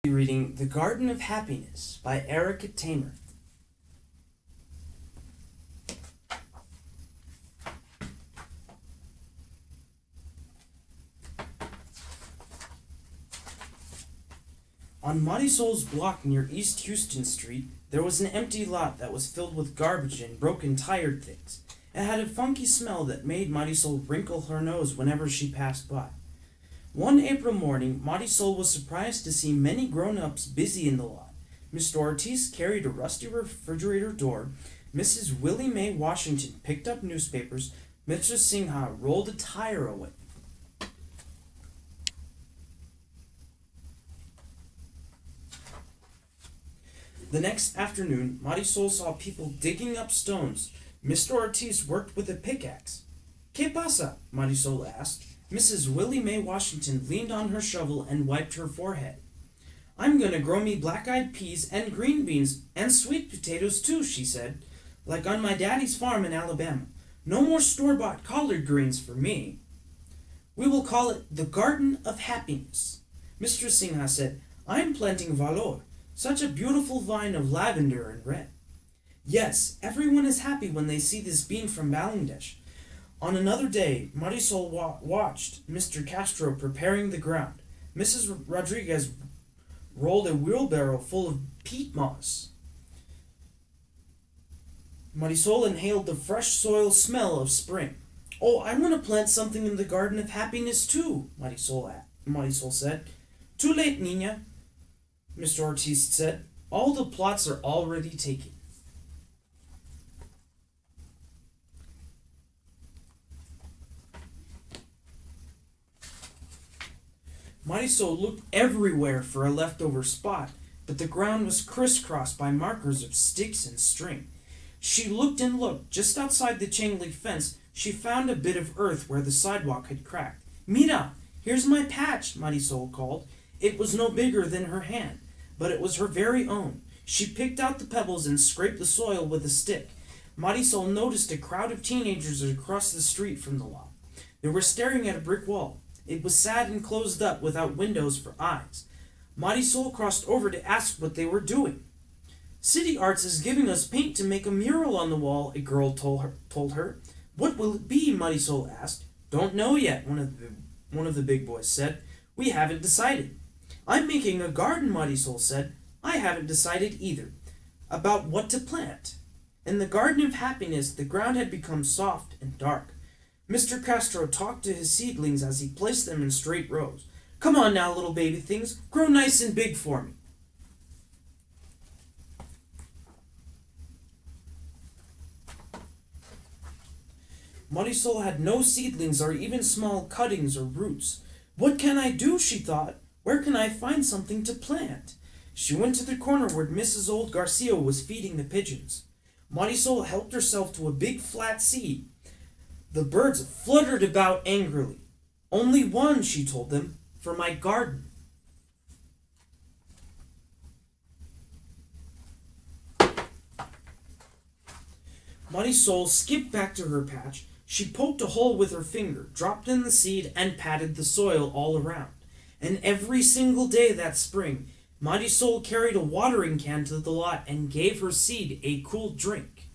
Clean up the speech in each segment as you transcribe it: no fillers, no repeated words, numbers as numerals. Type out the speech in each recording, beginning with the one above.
Reading The Garden of Happiness by Erica Tamer. On Marisol's block near East Houston Street, there was an empty lot that was filled with garbage and broken tired things. It had a funky smell that made Marisol wrinkle her nose whenever she passed by. One April morning, Marisol was surprised to see many grown-ups busy in the lot. Mr. Ortiz carried a rusty refrigerator door. Mrs. Willie Mae Washington picked up newspapers. Mr. Singha rolled a tire away. The next afternoon, Marisol saw people digging up stones. Mr. Ortiz worked with a pickaxe. ¿Qué pasa? Marisol asked. Mrs. Willie Mae Washington leaned on her shovel and wiped her forehead. I'm going to grow me black-eyed peas and green beans and sweet potatoes too, she said, like on my daddy's farm in Alabama. No more store-bought collard greens for me. We will call it the Garden of Happiness. Mr. Singha said, I'm planting valor, such a beautiful vine of lavender and red. Yes, everyone is happy when they see this bean from Bangladesh. On another day, Marisol watched Mr. Castro preparing the ground. Mrs. Rodriguez rolled a wheelbarrow full of peat moss. Marisol inhaled the fresh soil smell of spring. Oh, I want to plant something in the Garden of Happiness too, Marisol said. Too late, Nina, Mr. Ortiz said. All the plots are already taken. Marisol looked everywhere for a leftover spot, but the ground was crisscrossed by markers of sticks and string. She looked and looked. Just outside the chain-link fence, she found a bit of earth where the sidewalk had cracked. Mira, here's my patch, Marisol called. It was no bigger than her hand, but it was her very own. She picked out the pebbles and scraped the soil with a stick. Marisol noticed a crowd of teenagers across the street from the lot. They were staring at a brick wall. It was sad and closed up without windows for eyes. Marisol crossed over to ask what they were doing. City Arts is giving us paint to make a mural on the wall, a girl told her. What will it be? Marisol asked. Don't know yet, one of the big boys said. We haven't decided. I'm making a garden, Marisol said. I haven't decided either. About what to plant. In the Garden of Happiness, the ground had become soft and dark. Mr. Castro talked to his seedlings as he placed them in straight rows. Come on now, little baby things, grow nice and big for me. Marisol had no seedlings or even small cuttings or roots. What can I do, she thought. Where can I find something to plant? She went to the corner where Mrs. Old Garcia was feeding the pigeons. Marisol helped herself to a big flat seed. The birds fluttered about angrily. Only one, she told them, for my garden. Marisol skipped back to her patch. She poked a hole with her finger, dropped in the seed, and patted the soil all around. And every single day that spring, Marisol carried a watering can to the lot and gave her seed a cool drink.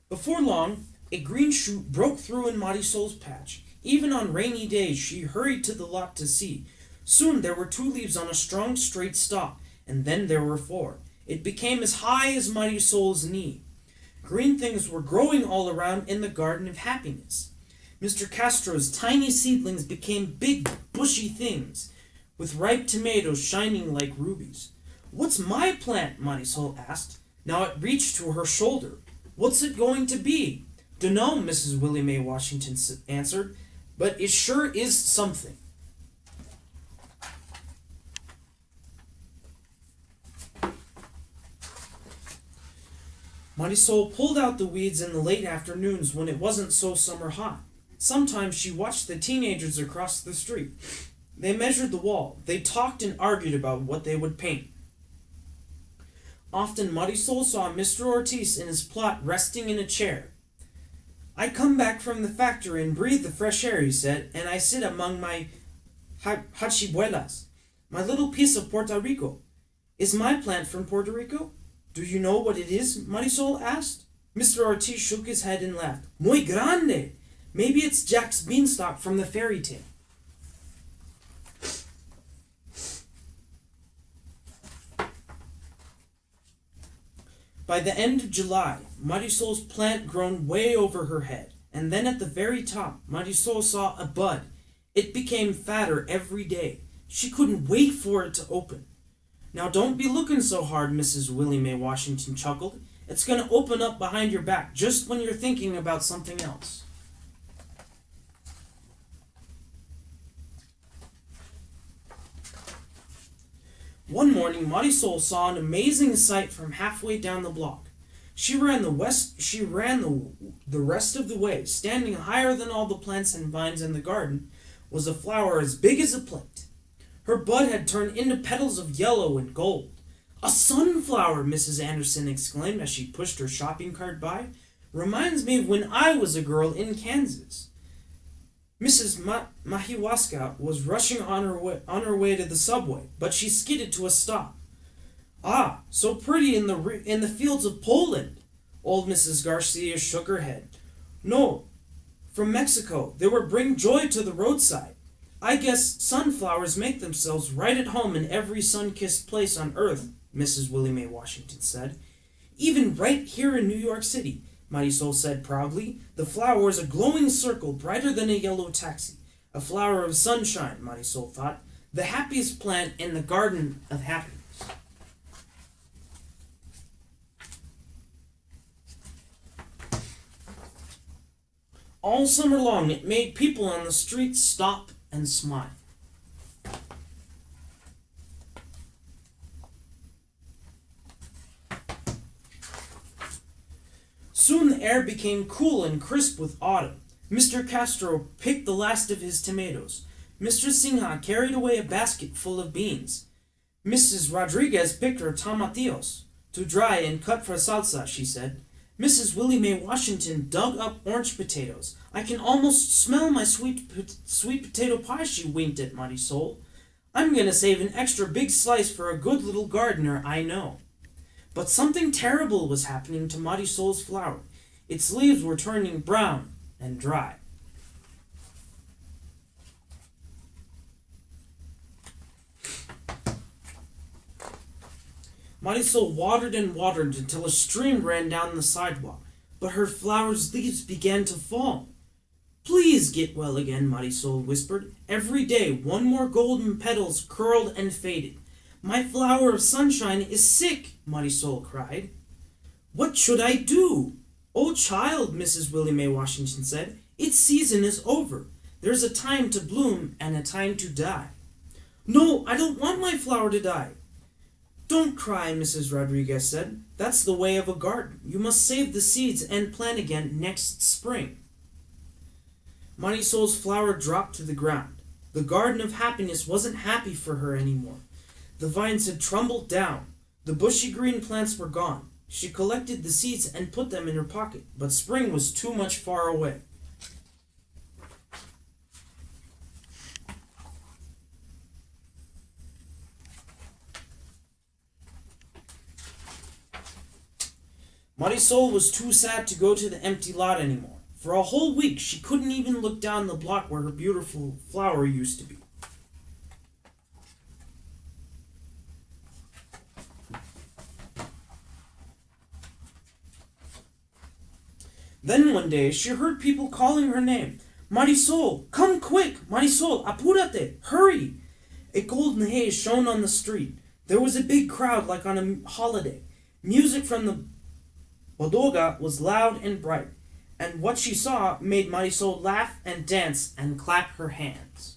Before long, a green shoot broke through in Marisol's patch. Even on rainy days, she hurried to the lot to see. Soon there were 2 leaves on a strong, straight stalk, and then there were 4. It became as high as Marisol's knee. Green things were growing all around in the Garden of Happiness. Mr. Castro's tiny seedlings became big, bushy things, with ripe tomatoes shining like rubies. What's my plant? Marisol asked. Now it reached to her shoulder. What's it going to be? Dunno, Mrs. Willie Mae Washington answered, but it sure is something. Marisol pulled out the weeds in the late afternoons when it wasn't so summer hot. Sometimes she watched the teenagers across the street. They measured the wall. They talked and argued about what they would paint. Often Marisol saw Mr. Ortiz in his plot resting in a chair. I come back from the factory and breathe the fresh air, he said, and I sit among my hachibuelas, my little piece of Puerto Rico. Is my plant from Puerto Rico? Do you know what it is? Marisol asked. Mr. Ortiz shook his head and laughed. Muy grande! Maybe it's Jack's beanstalk from the fairy tale. By the end of July, Marisol's plant grown way over her head, and then at the very top, Marisol saw a bud. It became fatter every day. She couldn't wait for it to open. Now don't be looking so hard, Mrs. Willie Mae Washington chuckled. It's going to open up behind your back just when you're thinking about something else. One morning, Marisol saw an amazing sight from halfway down the block. She ran the rest of the way. Standing higher than all the plants and vines in the garden was a flower as big as a plate. Her bud had turned into petals of yellow and gold. A sunflower, Mrs. Anderson exclaimed as she pushed her shopping cart by. Reminds me of when I was a girl in Kansas. Mrs. Mahiwaska was rushing on her way to the subway, but she skidded to a stop. Ah, so pretty in the fields of Poland. Old Mrs. Garcia shook her head. No, from Mexico. They were bring joy to the roadside. I guess sunflowers make themselves right at home in every sun-kissed place on earth, Mrs. Willie Mae Washington said. Even right here in New York City, Marisol said proudly. The flower was a glowing circle brighter than a yellow taxi. A flower of sunshine, Marisol thought. The happiest plant in the garden of happiness. All summer long, it made people on the streets stop and smile. Soon the air became cool and crisp with autumn. Mr. Castro picked the last of his tomatoes. Mr. Sinha carried away a basket full of beans. Mrs. Rodriguez picked her tomatillos to dry and cut for salsa, she said. Mrs. Willie Mae Washington dug up orange potatoes. I can almost smell my sweet potato pie, she winked at Marisol. I'm going to save an extra big slice for a good little gardener I know. But something terrible was happening to Marisol's flower. Its leaves were turning brown and dry. Marisol watered and watered until a stream ran down the sidewalk, but her flower's leaves began to fall. Please get well again, Marisol whispered. Every day, one more golden petals curled and faded. My flower of sunshine is sick, Marisol cried. What should I do? Oh, child, Mrs. Willie Mae Washington said, its season is over. There's a time to bloom and a time to die. No, I don't want my flower to die. Don't cry, Mrs. Rodriguez said. That's the way of a garden. You must save the seeds and plant again next spring. Marisol's flower dropped to the ground. The garden of happiness wasn't happy for her anymore. The vines had tumbled down. The bushy green plants were gone. She collected the seeds and put them in her pocket, but spring was too much far away. Marisol was too sad to go to the empty lot anymore. For a whole week, she couldn't even look down the block where her beautiful flower used to be. Then one day, she heard people calling her name. Marisol, come quick! Marisol, apúrate! Hurry! A golden haze shone on the street. There was a big crowd like on a holiday. Music from the bodega was loud and bright, and what she saw made Marisol laugh and dance and clap her hands.